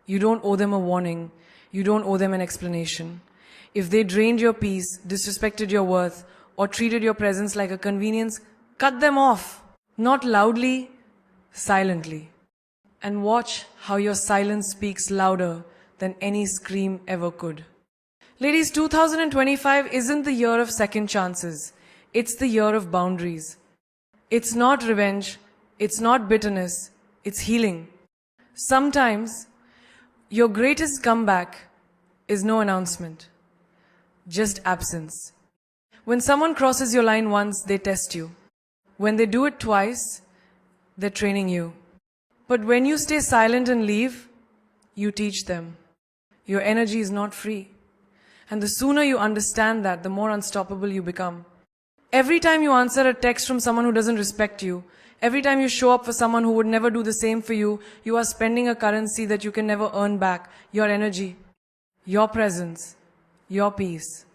You don't owe them a warning. You don't owe them an explanation. If they drained your peace, disrespected your worth, or treated your presence like a convenience, cut them off. Not loudly, silently. And watch how your silence speaks louder than any scream ever could. Ladies, 2025 isn't the year of second chances. It's the year of boundaries. It's not revenge. It's not bitterness. It's healing. Sometimes, your greatest comeback is no announcement, just absence. When someone crosses your line once, they test you. When they do it twice, they're training you. But when you stay silent and leave, you teach them. Your energy is not free. And the sooner you understand that, the more unstoppable you become. Every time you answer a text from someone who doesn't respect you, every time you show up for someone who would never do the same for you, you are spending a currency that you can never earn back. Your energy, your presence, your peace.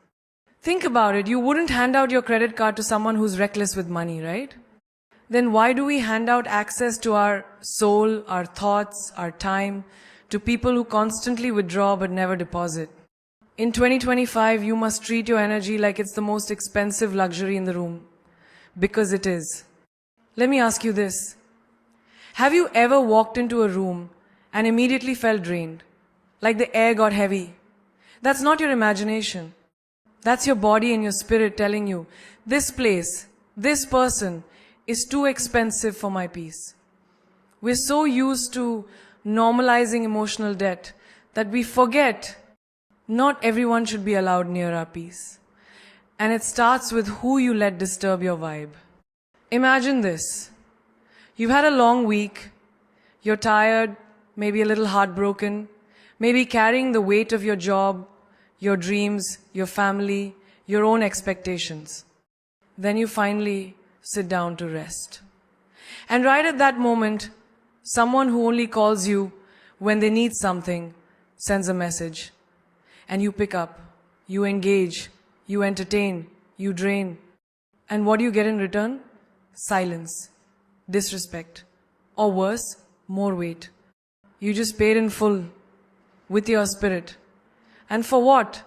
Think about it. You wouldn't hand out your credit card to someone who's reckless with money, right? Then why do we hand out access to our soul, our thoughts, our time to people who constantly withdraw but never deposit? In 2025, you must treat your energy like it's the most expensive luxury in the room. Because it is. Let me ask you this. Have you ever walked into a room and immediately felt drained? Like the air got heavy? That's not your imagination. That's your body and your spirit telling you, this place, this person is too expensive for my peace. We're so used to normalizing emotional debt that we forget not everyone should be allowed near our peace. And it starts with who you let disturb your vibe. Imagine this. You've had a long week. You're tired, maybe a little heartbroken, maybe carrying the weight of your job, your dreams, your family, your own expectations. Then you finally sit down to rest. And right at that moment, someone who only calls you when they need something sends a message. And you pick up, you engage, you entertain, you drain. And what do you get in return? Silence, disrespect, or worse, more weight. You just paid in full, with your spirit. And for what?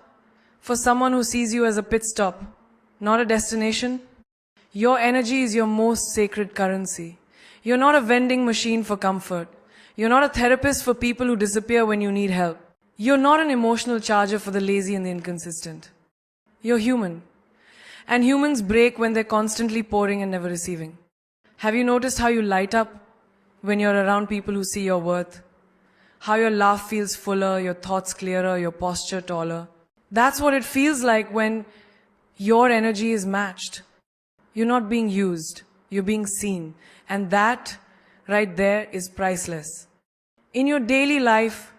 For someone who sees you as a pit stop, not a destination? Your energy is your most sacred currency. You're not a vending machine for comfort. You're not a therapist for people who disappear when you need help. You're not an emotional charger for the lazy and the inconsistent. You're human. And humans break when they're constantly pouring and never receiving. Have you noticed how you light up when you're around people who see your worth? How your laugh feels fuller, your thoughts clearer, your posture taller? That's what it feels like when your energy is matched. You're not being used, you're being seen. And that right there is priceless. In your daily life,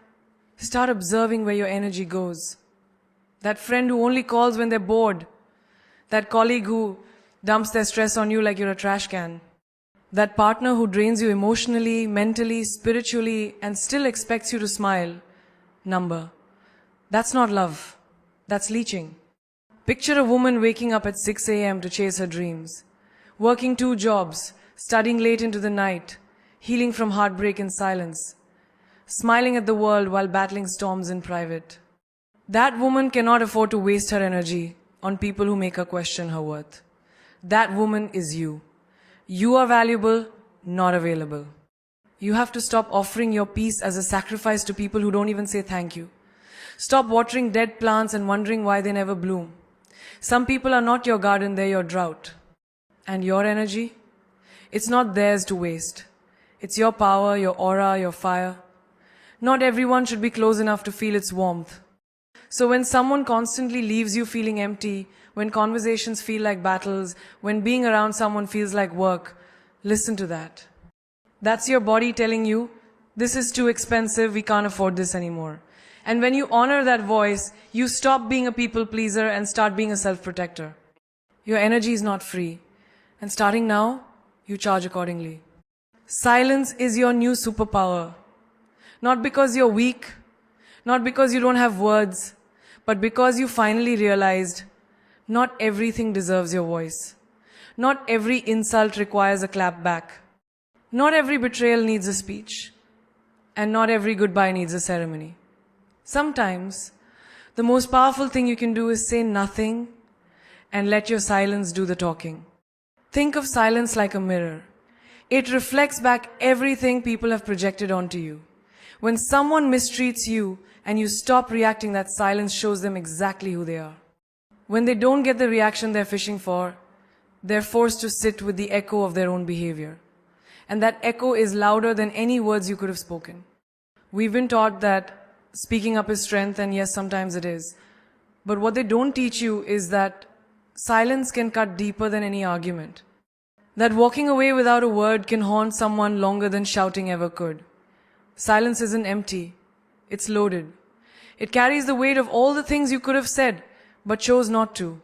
start observing where your energy goes. That friend who only calls when they're bored. That colleague who dumps their stress on you like you're a trash can. That partner who drains you emotionally, mentally, spiritually, and still expects you to smile. Number. That's not love. That's leeching. Picture a woman waking up at 6 a.m. to chase her dreams. Working 2 jobs, studying late into the night, healing from heartbreak in silence. Smiling at the world while battling storms in private. That woman cannot afford to waste her energy on people who make her question her worth. That woman is you. You are valuable, not available. You have to stop offering your peace as a sacrifice to people who don't even say thank you. Stop watering dead plants and wondering why they never bloom. Some people are not your garden, they're your drought. And your energy? It's not theirs to waste. It's your power, your aura, your fire. Not everyone should be close enough to feel its warmth. So when someone constantly leaves you feeling empty, when conversations feel like battles, when being around someone feels like work, listen to that. That's your body telling you, this is too expensive, we can't afford this anymore. And when you honor that voice, you stop being a people pleaser and start being a self-protector. Your energy is not free. And starting now, you charge accordingly. Silence is your new superpower. Not because you're weak, not because you don't have words, but because you finally realized not everything deserves your voice. Not every insult requires a clap back. Not every betrayal needs a speech. And not every goodbye needs a ceremony. Sometimes, the most powerful thing you can do is say nothing and let your silence do the talking. Think of silence like a mirror. It reflects back everything people have projected onto you. When someone mistreats you and you stop reacting, that silence shows them exactly who they are. When they don't get the reaction they're fishing for, they're forced to sit with the echo of their own behavior. And that echo is louder than any words you could have spoken. We've been taught that speaking up is strength, and yes, sometimes it is. But what they don't teach you is that silence can cut deeper than any argument. That walking away without a word can haunt someone longer than shouting ever could. Silence isn't empty. It's loaded. It carries the weight of all the things you could have said, but chose not to.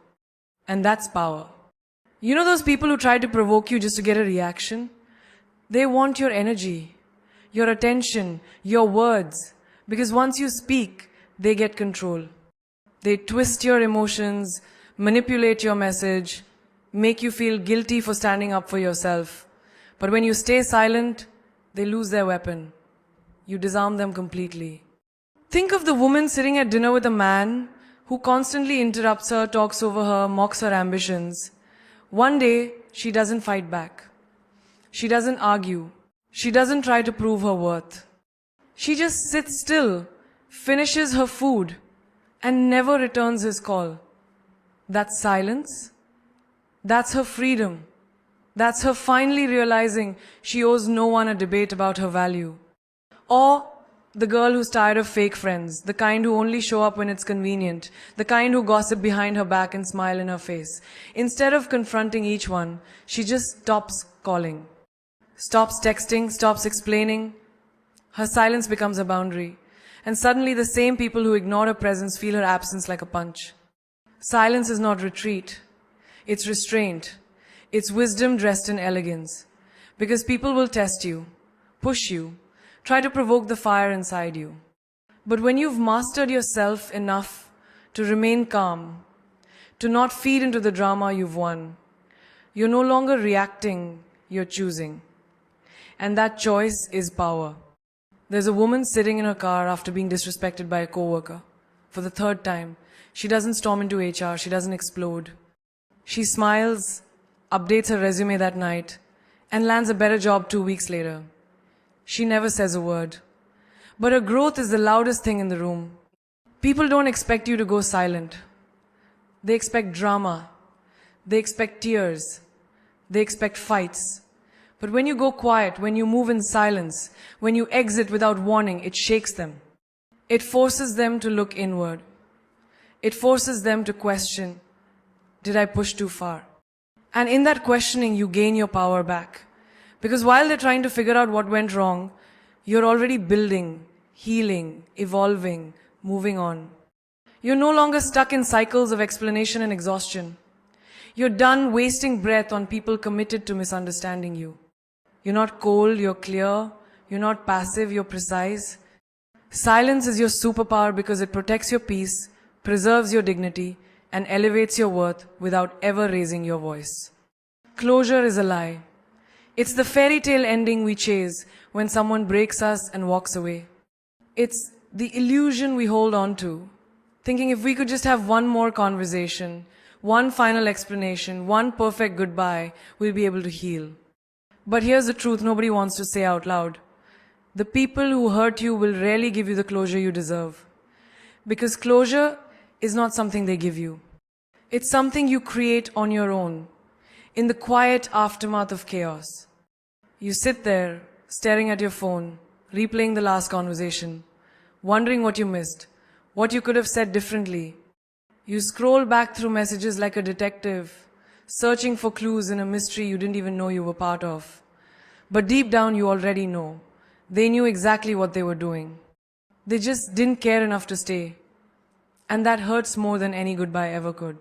And that's power. You know those people who try to provoke you just to get a reaction? They want your energy, your attention, your words. Because once you speak, they get control. They twist your emotions, manipulate your message, make you feel guilty for standing up for yourself. But when you stay silent, they lose their weapon. You disarm them completely. Think of the woman sitting at dinner with a man who constantly interrupts her, talks over her, mocks her ambitions. One day, she doesn't fight back. She doesn't argue. She doesn't try to prove her worth. She just sits still, finishes her food, and never returns his call. That's silence. That's her freedom. That's her finally realizing she owes no one a debate about her value. Or the girl who's tired of fake friends, the kind who only show up when it's convenient, the kind who gossip behind her back and smile in her face. Instead of confronting each one, she just stops calling, stops texting, stops explaining. Her silence becomes a boundary. And suddenly the same people who ignore her presence feel her absence like a punch. Silence is not retreat. It's restraint. It's wisdom dressed in elegance. Because people will test you, push you, try to provoke the fire inside you. But when you've mastered yourself enough to remain calm, to not feed into the drama you've won, you're no longer reacting, you're choosing. And that choice is power. There's a woman sitting in her car after being disrespected by a coworker. For the third time, she doesn't storm into HR, she doesn't explode. She smiles, updates her resume that night, and lands a better job 2 weeks later. She never says a word. But her growth is the loudest thing in the room. People don't expect you to go silent. They expect drama. They expect tears. They expect fights. But when you go quiet, when you move in silence, when you exit without warning, it shakes them. It forces them to look inward. It forces them to question, did I push too far? And in that questioning, you gain your power back. Because while they're trying to figure out what went wrong, you're already building, healing, evolving, moving on. You're no longer stuck in cycles of explanation and exhaustion. You're done wasting breath on people committed to misunderstanding you. You're not cold, you're clear. You're not passive, you're precise. Silence is your superpower because it protects your peace, preserves your dignity, and elevates your worth without ever raising your voice. Closure is a lie. It's the fairy tale ending we chase when someone breaks us and walks away. It's the illusion we hold on to, thinking if we could just have one more conversation, one final explanation, one perfect goodbye, we'll be able to heal. But here's the truth nobody wants to say out loud. The people who hurt you will rarely give you the closure you deserve. Because closure is not something they give you. It's something you create on your own, in the quiet aftermath of chaos. You sit there, staring at your phone, replaying the last conversation, wondering what you missed, what you could have said differently. You scroll back through messages like a detective, searching for clues in a mystery you didn't even know you were part of. But deep down you already know. They knew exactly what they were doing. They just didn't care enough to stay. And that hurts more than any goodbye ever could.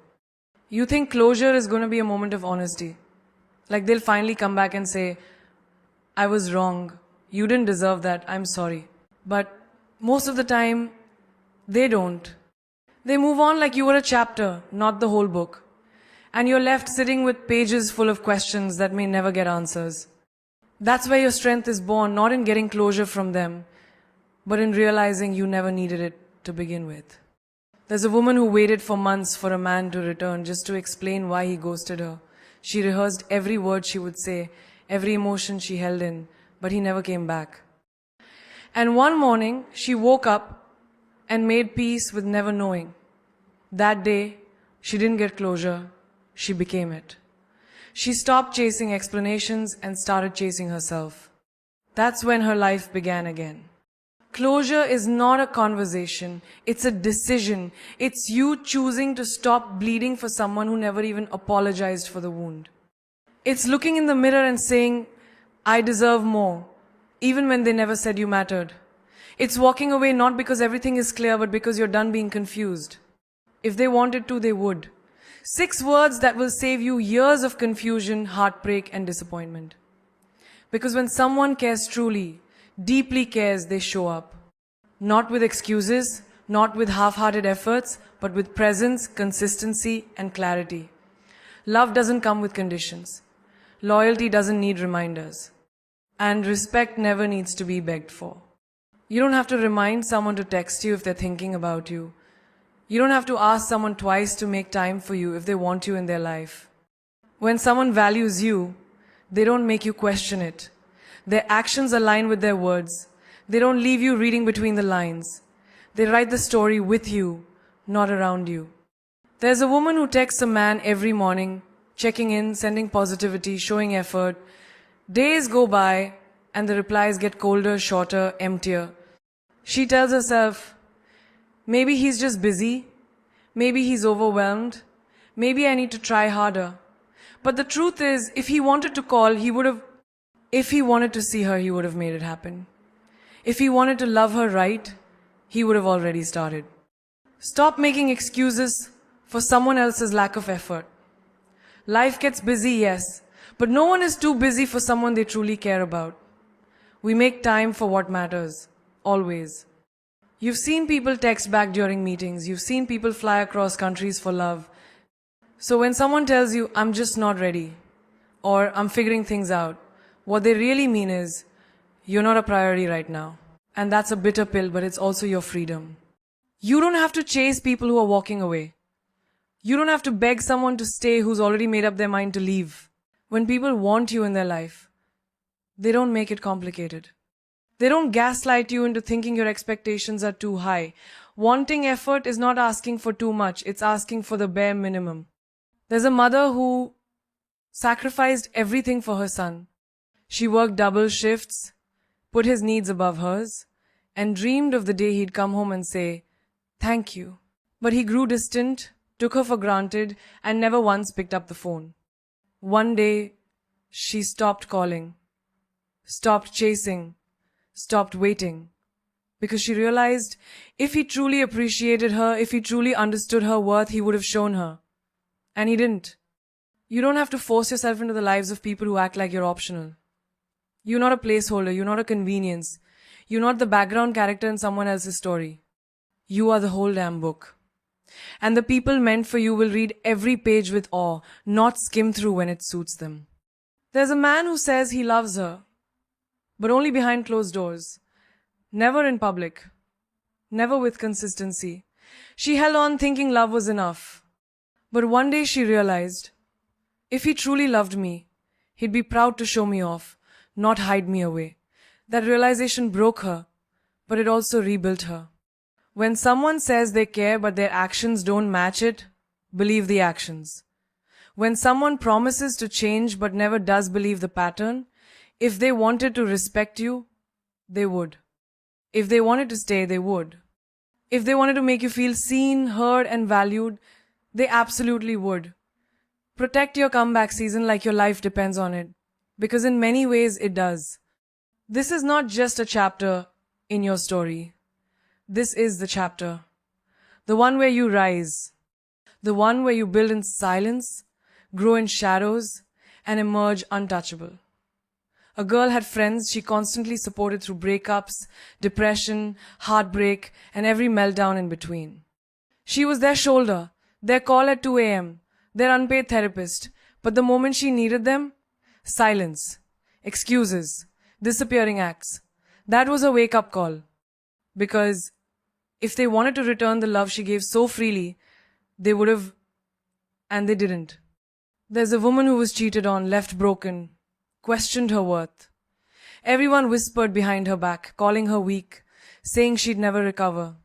You think closure is going to be a moment of honesty. Like they'll finally come back and say, I was wrong. You didn't deserve that. I'm sorry. But most of the time, they don't. They move on like you were a chapter, not the whole book. And you're left sitting with pages full of questions that may never get answers. That's where your strength is born, not in getting closure from them, but in realizing you never needed it to begin with. There's a woman who waited for months for a man to return just to explain why he ghosted her. She rehearsed every word she would say, every emotion she held in, but he never came back. And one morning, she woke up and made peace with never knowing. That day, she didn't get closure, she became it. She stopped chasing explanations and started chasing herself. That's when her life began again. Closure is not a conversation, it's a decision. It's you choosing to stop bleeding for someone who never even apologized for the wound. It's looking in the mirror and saying, I deserve more, even when they never said you mattered. It's walking away not because everything is clear, but because you're done being confused. If they wanted to, they would. 6 words that will save you years of confusion, heartbreak, and disappointment. Because when someone cares truly, deeply cares, they show up. Not with excuses, not with half-hearted efforts, but with presence, consistency, and clarity. Love doesn't come with conditions. Loyalty doesn't need reminders. And respect never needs to be begged for. You don't have to remind someone to text you if they're thinking about you. You don't have to ask someone twice to make time for you if they want you in their life. When someone values you, they don't make you question it. Their actions align with their words. They don't leave you reading between the lines. They write the story with you, not around you. There's a woman who texts a man every morning, checking in, sending positivity, showing effort. Days go by, and the replies get colder, shorter, emptier. She tells herself, maybe he's just busy. Maybe he's overwhelmed. Maybe I need to try harder. But the truth is, if he wanted to call, if he wanted to see her, he would have made it happen. If he wanted to love her right, he would have already started. Stop making excuses for someone else's lack of effort. Life gets busy, yes, but no one is too busy for someone they truly care about. We make time for what matters, always. You've seen people text back during meetings. You've seen people fly across countries for love. So when someone tells you, I'm just not ready, or I'm figuring things out, what they really mean is, you're not a priority right now. And that's a bitter pill, but it's also your freedom. You don't have to chase people who are walking away. You don't have to beg someone to stay who's already made up their mind to leave. When people want you in their life, they don't make it complicated. They don't gaslight you into thinking your expectations are too high. Wanting effort is not asking for too much, it's asking for the bare minimum. There's a mother who sacrificed everything for her son. She worked double shifts, put his needs above hers, and dreamed of the day he'd come home and say, thank you. But he grew distant, took her for granted, and never once picked up the phone. One day, she stopped calling, stopped chasing, stopped waiting, because she realized if he truly appreciated her, if he truly understood her worth, he would have shown her. And he didn't. You don't have to force yourself into the lives of people who act like you're optional. You're not a placeholder, you're not a convenience. You're not the background character in someone else's story. You are the whole damn book. And the people meant for you will read every page with awe, not skim through when it suits them. There's a man who says he loves her, but only behind closed doors. Never in public. Never with consistency. She held on thinking love was enough. But one day she realized, if he truly loved me, he'd be proud to show me off, not hide me away. That realization broke her, but it also rebuilt her. When someone says they care but their actions don't match it, believe the actions. When someone promises to change but never does believe the pattern, if they wanted to respect you, they would. If they wanted to stay, they would. If they wanted to make you feel seen, heard, and valued, they absolutely would. Protect your comeback season like your life depends on it, because in many ways it does. This is not just a chapter in your story. This is the chapter. The one where you rise. The one where you build in silence, grow in shadows, and emerge untouchable. A girl had friends she constantly supported through breakups, depression, heartbreak, and every meltdown in between. She was their shoulder, their call at 2 a.m., their unpaid therapist, but the moment she needed them, silence, excuses, disappearing acts. That was a wake-up call. Because if they wanted to return the love she gave so freely, they would have, and they didn't. There's a woman who was cheated on, left broken, questioned her worth. Everyone whispered behind her back, calling her weak, saying she'd never recover.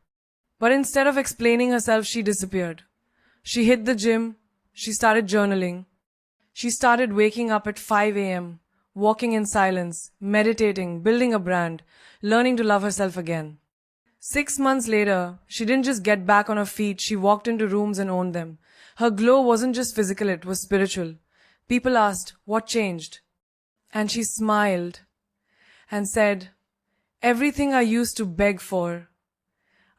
But instead of explaining herself, she disappeared. She hit the gym, she started journaling. She started waking up at 5 a.m., walking in silence, meditating, building a brand, learning to love herself again. 6 months later, she didn't just get back on her feet, she walked into rooms and owned them. Her glow wasn't just physical, it was spiritual. People asked, what changed? And she smiled and said, everything I used to beg for,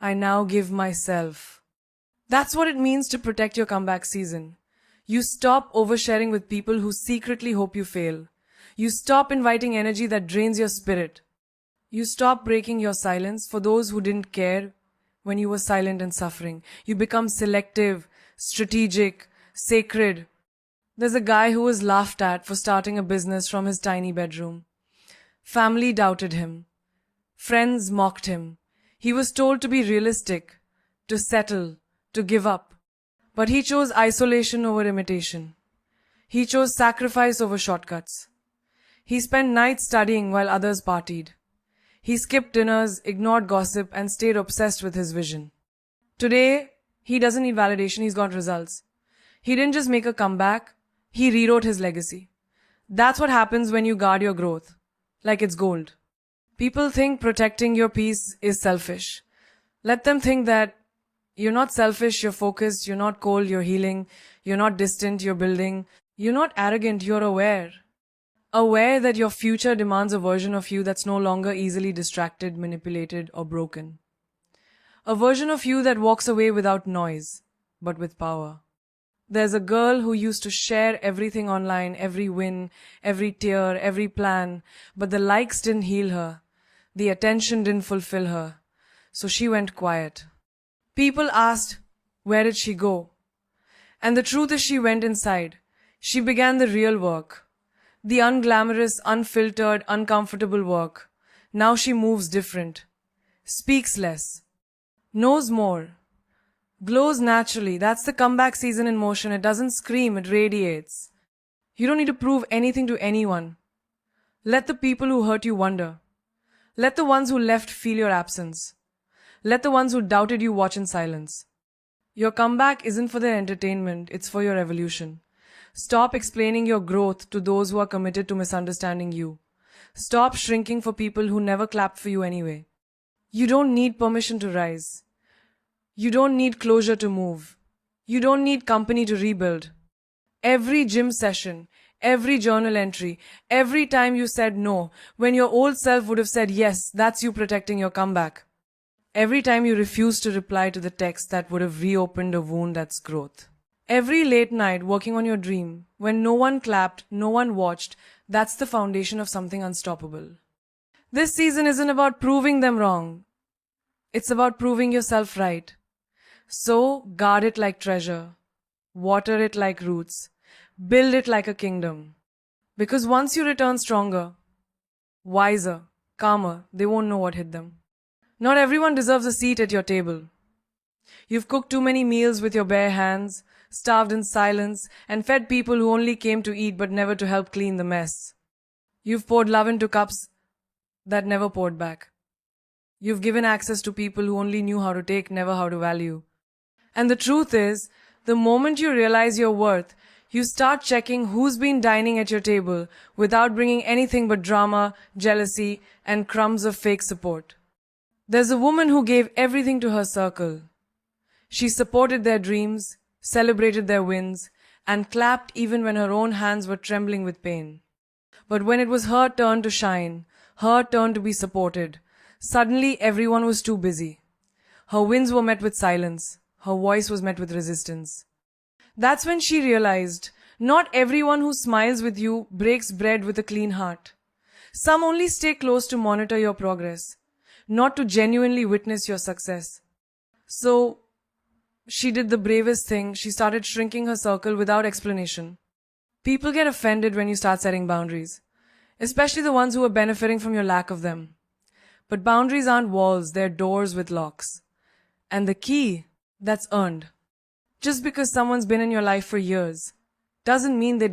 I now give myself. That's what it means to protect your comeback season. You stop oversharing with people who secretly hope you fail. You stop inviting energy that drains your spirit. You stop breaking your silence for those who didn't care when you were silent and suffering. You become selective, strategic, sacred. There's a guy who was laughed at for starting a business from his tiny bedroom. Family doubted him. Friends mocked him. He was told to be realistic, to settle, to give up. But he chose isolation over imitation. He chose sacrifice over shortcuts. He spent nights studying while others partied. He skipped dinners, ignored gossip, and stayed obsessed with his vision. Today, he doesn't need validation, he's got results. He didn't just make a comeback, he rewrote his legacy. That's what happens when you guard your growth, like it's gold. People think protecting your peace is selfish. Let them think that you're not selfish, you're focused, you're not cold, you're healing, you're not distant, you're building. You're not arrogant, you're aware. Aware that your future demands a version of you that's no longer easily distracted, manipulated, or broken. A version of you that walks away without noise, but with power. There's a girl who used to share everything online, every win, every tear, every plan, but the likes didn't heal her. The attention didn't fulfill her. So she went quiet. People asked, where did she go? And the truth is she went inside. She began the real work. The unglamorous, unfiltered, uncomfortable work. Now she moves different. Speaks less. Knows more. Glows naturally. That's the comeback season in motion. It doesn't scream, it radiates. You don't need to prove anything to anyone. Let the people who hurt you wonder. Let the ones who left feel your absence. Let the ones who doubted you watch in silence. Your comeback isn't for their entertainment, it's for your evolution. Stop explaining your growth to those who are committed to misunderstanding you. Stop shrinking for people who never clapped for you anyway. You don't need permission to rise. You don't need closure to move. You don't need company to rebuild. Every gym session, every journal entry, every time you said no, when your old self would have said yes, that's you protecting your comeback. Every time you refused to reply to the text that would have reopened a wound that's growth. Every late night working on your dream, when no one clapped, no one watched, that's the foundation of something unstoppable. This season isn't about proving them wrong. It's about proving yourself right. So guard it like treasure. Water it like roots. Build it like a kingdom. Because once you return stronger, wiser, calmer, they won't know what hit them. Not everyone deserves a seat at your table. You've cooked too many meals with your bare hands, starved in silence, and fed people who only came to eat but never to help clean the mess. You've poured love into cups that never poured back. You've given access to people who only knew how to take, never how to value. And the truth is, the moment you realize your worth, you start checking who's been dining at your table without bringing anything but drama, jealousy, and crumbs of fake support. There's a woman who gave everything to her circle. She supported their dreams, celebrated their wins, and clapped even when her own hands were trembling with pain. But when it was her turn to shine, her turn to be supported, suddenly everyone was too busy. Her wins were met with silence. Her voice was met with resistance. That's when she realized, not everyone who smiles with you breaks bread with a clean heart. Some only stay close to monitor your progress, not to genuinely witness your success. So, she did the bravest thing. She started shrinking her circle without explanation. People get offended when you start setting boundaries, especially the ones who are benefiting from your lack of them. But boundaries aren't walls, they're doors with locks. And the key, that's earned. Just because someone's been in your life for years doesn't mean they